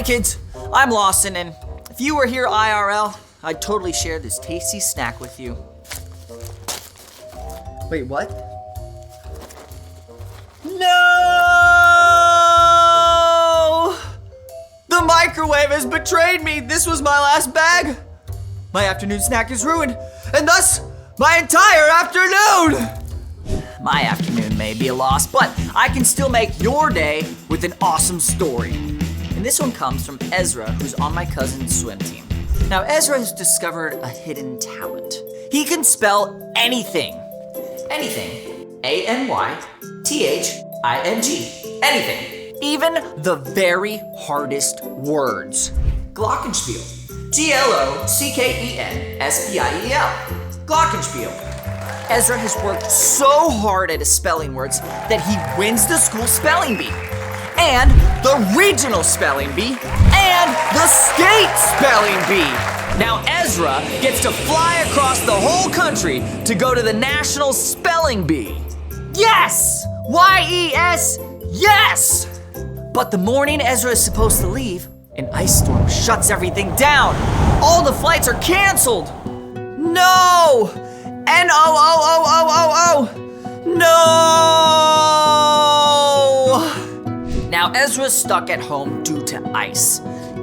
kids, I'm Lawson, and if you were here IRL, I'd totally share this tasty snack with you. Wait, what? No! The microwave has betrayed me. This was my last bag. My afternoon snack is ruined, and thus my entire afternoon. My afternoon may be a loss, but I can still make your day with an awesome story. And this one comes from Ezra, who's on my cousin's swim team. Now, Ezra has discovered a hidden talent. He can spell anything. Anything. A-N-Y-T-H-I-N-G. Anything. Even the very hardest words. Glockenspiel. Glockenspiel. Glockenspiel. Ezra has worked so hard at his spelling words that he wins the school spelling bee, and the regional spelling bee, and the state spelling bee. Now Ezra gets to fly across the whole country to go to the national spelling bee. Yes! Y-E-S, yes! But the morning Ezra is supposed to leave, an ice storm shuts everything down. All the flights are canceled. No! N-O-O-O-O-O-O! No! Now Ezra's stuck at home due to ice,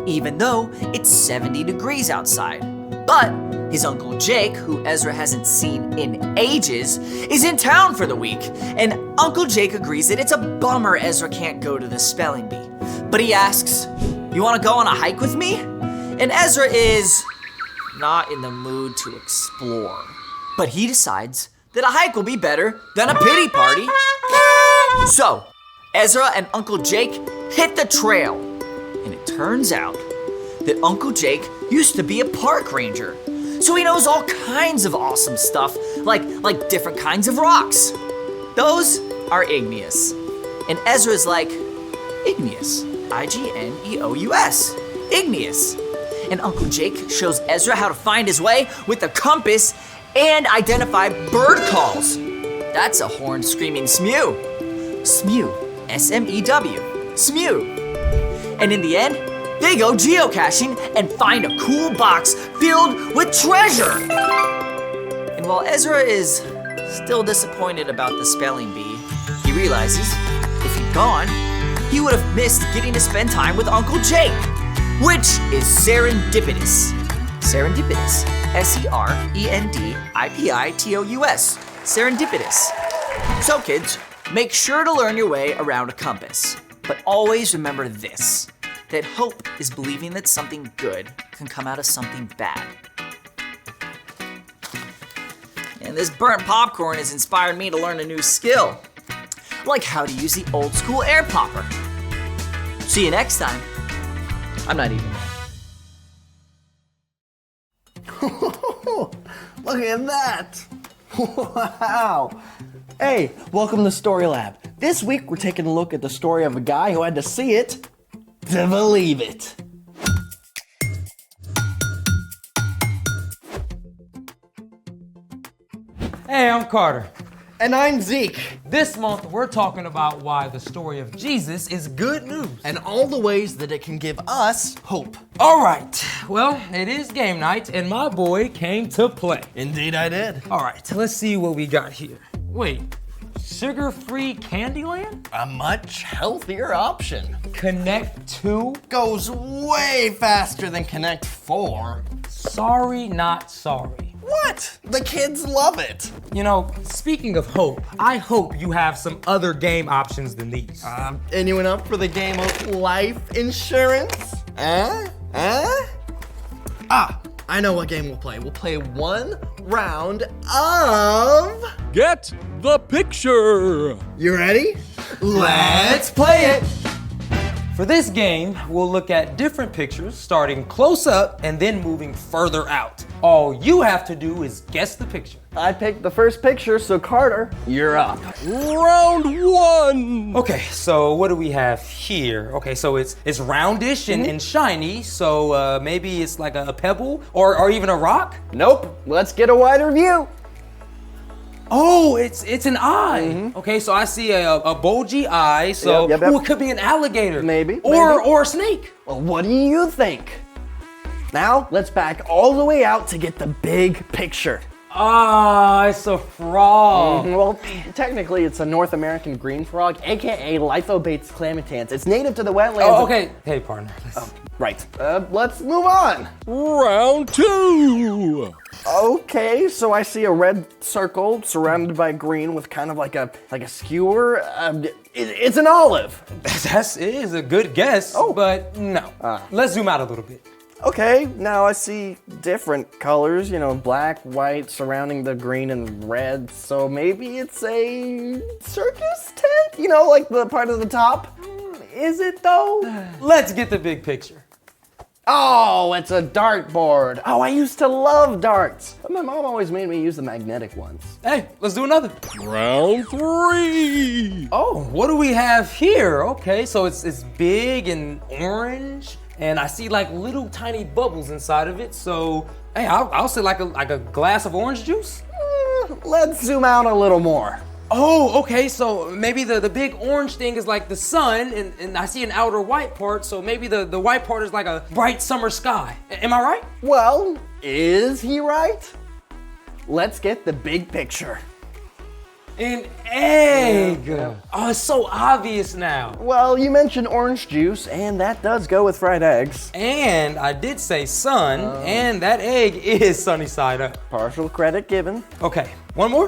even though it's 70 degrees outside. But his Uncle Jake, who Ezra hasn't seen in ages, is in town for the week. And Uncle Jake agrees that it's a bummer Ezra can't go to the spelling bee. But he asks, "You wanna go on a hike with me?" And Ezra is not in the mood to explore. But he decides that a hike will be better than a pity party. So, Ezra and Uncle Jake hit the trail. And it turns out that Uncle Jake used to be a park ranger. So he knows all kinds of awesome stuff, like different kinds of rocks. Those are igneous. And Ezra's like, igneous, I-G-N-E-O-U-S, igneous. And Uncle Jake shows Ezra how to find his way with a compass and identify bird calls. That's a horn screaming smew. Smew, S-M-E-W, smew. And in the end, they go geocaching and find a cool box filled with treasure. And while Ezra is still disappointed about the spelling bee, he realizes if he'd gone, he would have missed getting to spend time with Uncle Jake, which is serendipitous. Serendipitous. S-E-R-E-N-D-I-P-I-T-O-U-S. Serendipitous. So kids, make sure to learn your way around a compass. But always remember this, that hope is believing that something good can come out of something bad. And this burnt popcorn has inspired me to learn a new skill, like how to use the old school air popper. See you next time. I'm not even there. Look at that! Wow! Hey, welcome to Story Lab. This week we're taking a look at the story of a guy who had to see it to believe it. Hey, I'm Carter. And I'm Zeke. This month, we're talking about why the story of Jesus is good news. And all the ways that it can give us hope. All right, well, it is game night, and my boy came to play. Indeed I did. All right, let's see what we got here. Wait, sugar-free Candyland? A much healthier option. Connect 2? Goes way faster than Connect 4. Sorry, not sorry. What? The kids love it. You know, speaking of hope, I hope you have some other game options than these. Anyone up for the game of life insurance? I know what game we'll play. We'll play one round of... Get the picture! You ready? Let's play it! For this game, we'll look at different pictures, starting close up and then moving further out. All you have to do is guess the picture. I picked the first picture, so Carter, you're up. Round 1! Okay, so what do we have here? Okay, so it's roundish and shiny, so maybe it's like a pebble or even a rock? Nope, let's get a wider view. Oh, it's an eye. Okay, so I see a bulgy eye. So Yep. ooh, it could be an alligator. Maybe. Or a snake. Well, what do you think? Now, let's back all the way out to get the big picture. Ah, it's a frog. Well, technically, it's a North American green frog, aka Lithobates clamitans. It's native to the wetlands. Oh, okay. Hey, partner. Right. Let's move on. Round 2. Okay, so I see a red circle surrounded by green with kind of like a skewer. It's an olive. It is a good guess, but no. Let's zoom out a little bit. Okay, now I see different colors, black, white, surrounding the green and red. So maybe it's a circus tent? Like the part of the top? Is it though? Let's get the big picture. Oh, it's a dartboard. Oh, I used to love darts. But my mom always made me use the magnetic ones. Hey, let's do another. Round 3. Oh, what do we have here? Okay, so it's big and orange. And I see like little tiny bubbles inside of it. So, hey, I'll say like a glass of orange juice. Let's zoom out a little more. Oh, okay, so maybe the big orange thing is like the sun, and I see an outer white part, so maybe the white part is like a bright summer sky. Am I right? Well, is he right? Let's get the big picture. An egg! Oh, it's so obvious now. Well, you mentioned orange juice, and that does go with fried eggs. And I did say sun, and that egg is sunny side up. Partial credit given. Okay, one more?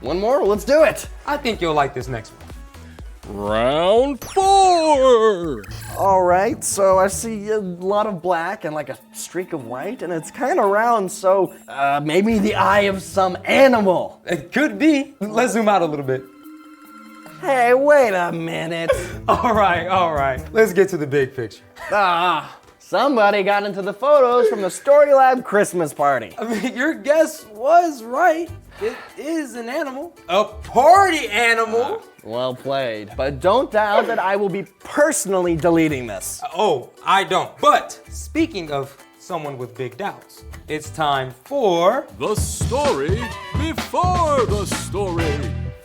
One more, let's do it. I think you'll like this next one. Round 4. All right, so I see a lot of black and like a streak of white, and it's kind of round, so maybe the eye of some animal. It could be. Let's zoom out a little bit. Hey, wait a minute. All right. Let's get to the big picture. Somebody got into the photos from the Story Lab Christmas party. I mean, your guess was right. It is an animal. A party animal. Well played. But don't doubt that I will be personally deleting this. Oh, I don't. But speaking of someone with big doubts, it's time for The story before the story.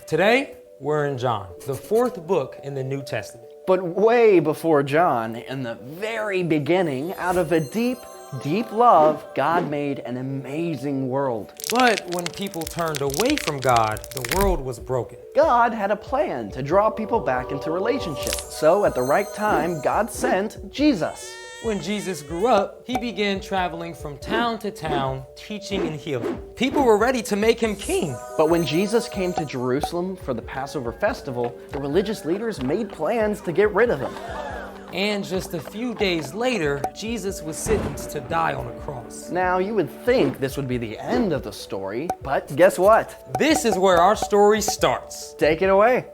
Today, we're in John, the 4th book in the New Testament. But way before John, in the very beginning, out of a deep, deep love, God made an amazing world. But when people turned away from God, the world was broken. God had a plan to draw people back into relationship. So at the right time, God sent Jesus. When Jesus grew up, he began traveling from town to town, teaching and healing. People were ready to make him king. But when Jesus came to Jerusalem for the Passover festival, the religious leaders made plans to get rid of him. And just a few days later, Jesus was sentenced to die on a cross. Now, you would think this would be the end of the story, but guess what? This is where our story starts. Take it away.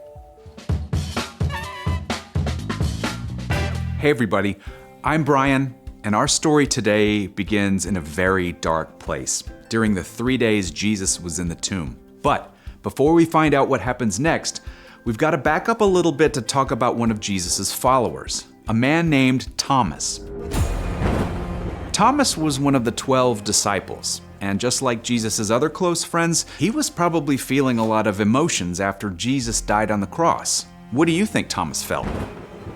Hey everybody, I'm Brian, and our story today begins in a very dark place, during the 3 days Jesus was in the tomb. But before we find out what happens next, we've got to back up a little bit to talk about one of Jesus' followers, a man named Thomas. Thomas was one of the 12 disciples, and just like Jesus' other close friends, he was probably feeling a lot of emotions after Jesus died on the cross. What do you think Thomas felt?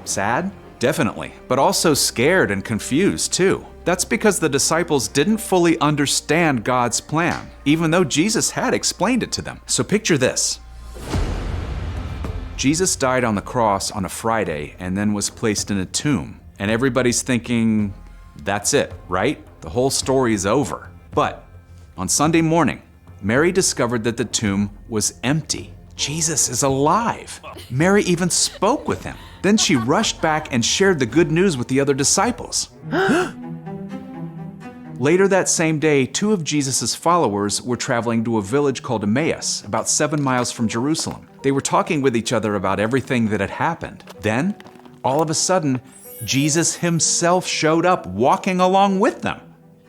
Sad? Definitely, but also scared and confused too. That's because the disciples didn't fully understand God's plan, even though Jesus had explained it to them. So picture this. Jesus died on the cross on a Friday and then was placed in a tomb. And everybody's thinking, that's it, right? The whole story is over. But on Sunday morning, Mary discovered that the tomb was empty. Jesus is alive. Mary even spoke with him. Then she rushed back and shared the good news with the other disciples. Later that same day, 2 of Jesus' followers were traveling to a village called Emmaus, about 7 miles from Jerusalem. They were talking with each other about everything that had happened. Then, all of a sudden, Jesus himself showed up, walking along with them.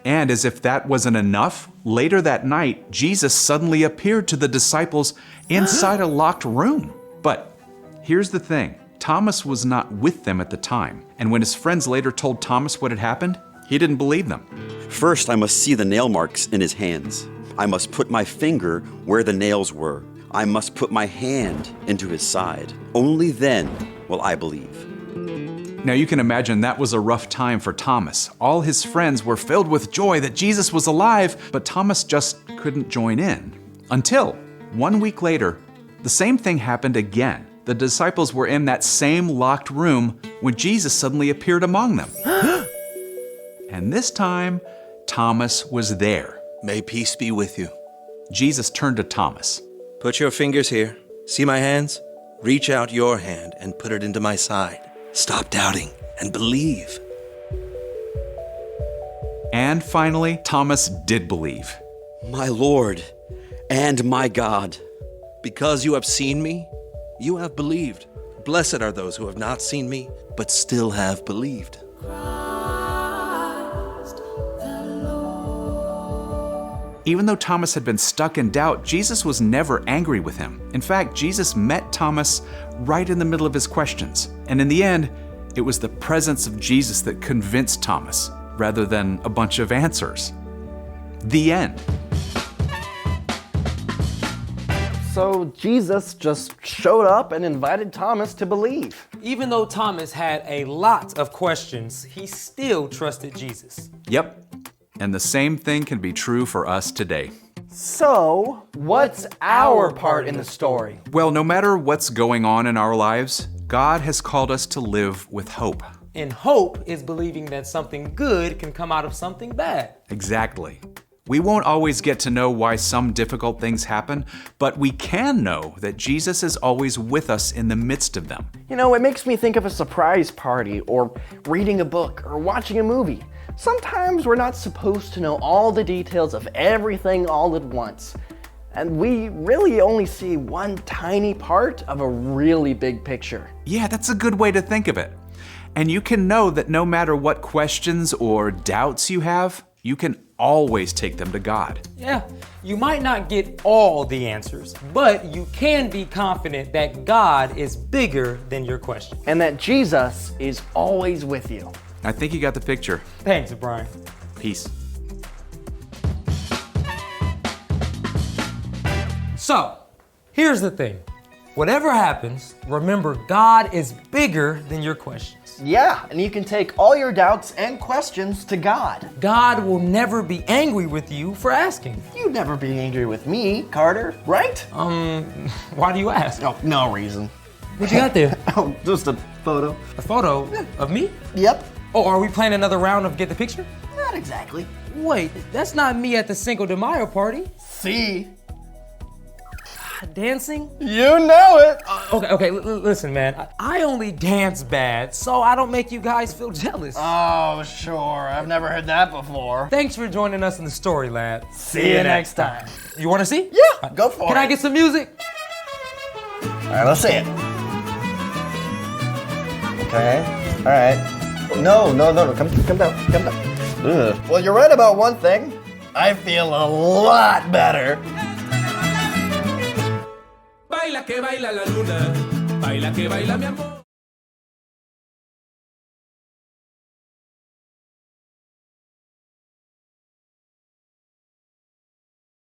And as if that wasn't enough, later that night, Jesus suddenly appeared to the disciples inside a locked room. But here's the thing. Thomas was not with them at the time, and when his friends later told Thomas what had happened, he didn't believe them. First, I must see the nail marks in his hands. I must put my finger where the nails were. I must put my hand into his side. Only then will I believe. Now you can imagine that was a rough time for Thomas. All his friends were filled with joy that Jesus was alive, but Thomas just couldn't join in. Until 1 week later, the same thing happened again. The disciples were in that same locked room when Jesus suddenly appeared among them. And this time, Thomas was there. May peace be with you. Jesus turned to Thomas. Put your fingers here. See my hands? Reach out your hand and put it into my side. Stop doubting and believe. And finally, Thomas did believe. My Lord and my God. Because you have seen me, you have believed. Blessed are those who have not seen me, but still have believed. Even though Thomas had been stuck in doubt, Jesus was never angry with him. In fact, Jesus met Thomas right in the middle of his questions. And in the end, it was the presence of Jesus that convinced Thomas, rather than a bunch of answers. The end. So Jesus just showed up and invited Thomas to believe. Even though Thomas had a lot of questions, he still trusted Jesus. Yep. And the same thing can be true for us today. So, what's our part in the story? Well, no matter what's going on in our lives, God has called us to live with hope. And hope is believing that something good can come out of something bad. Exactly. We won't always get to know why some difficult things happen, but we can know that Jesus is always with us in the midst of them. You know, it makes me think of a surprise party, or reading a book, or watching a movie. Sometimes we're not supposed to know all the details of everything all at once. And we really only see one tiny part of a really big picture. Yeah, that's a good way to think of it. And you can know that no matter what questions or doubts you have, you can always take them to God. Yeah, you might not get all the answers, but you can be confident that God is bigger than your question. And that Jesus is always with you. I think you got the picture. Thanks, Brian. Peace. So, here's the thing. Whatever happens, remember God is bigger than your questions. Yeah, and you can take all your doubts and questions to God. God will never be angry with you for asking. You'd never be angry with me, Carter, right? Why do you ask? Oh, no reason. What you got there? Oh, just a photo. A photo of me? Yep. Oh, are we playing another round of Get the Picture? Not exactly. Wait, that's not me at the Cinco de Mayo party. See? Dancing? You know it. Okay, listen, man. I only dance bad, so I don't make you guys feel jealous. Oh, sure. I've never heard that before. Thanks for joining us in the Story Lab. See you next time. You want to see? Yeah, go for it. Can I get some music? All right, let's see it. Okay. All right. No. Come down. Ugh. Well, you're right about one thing. I feel a lot better. Baila que baila la luna, baila que baila mi amor.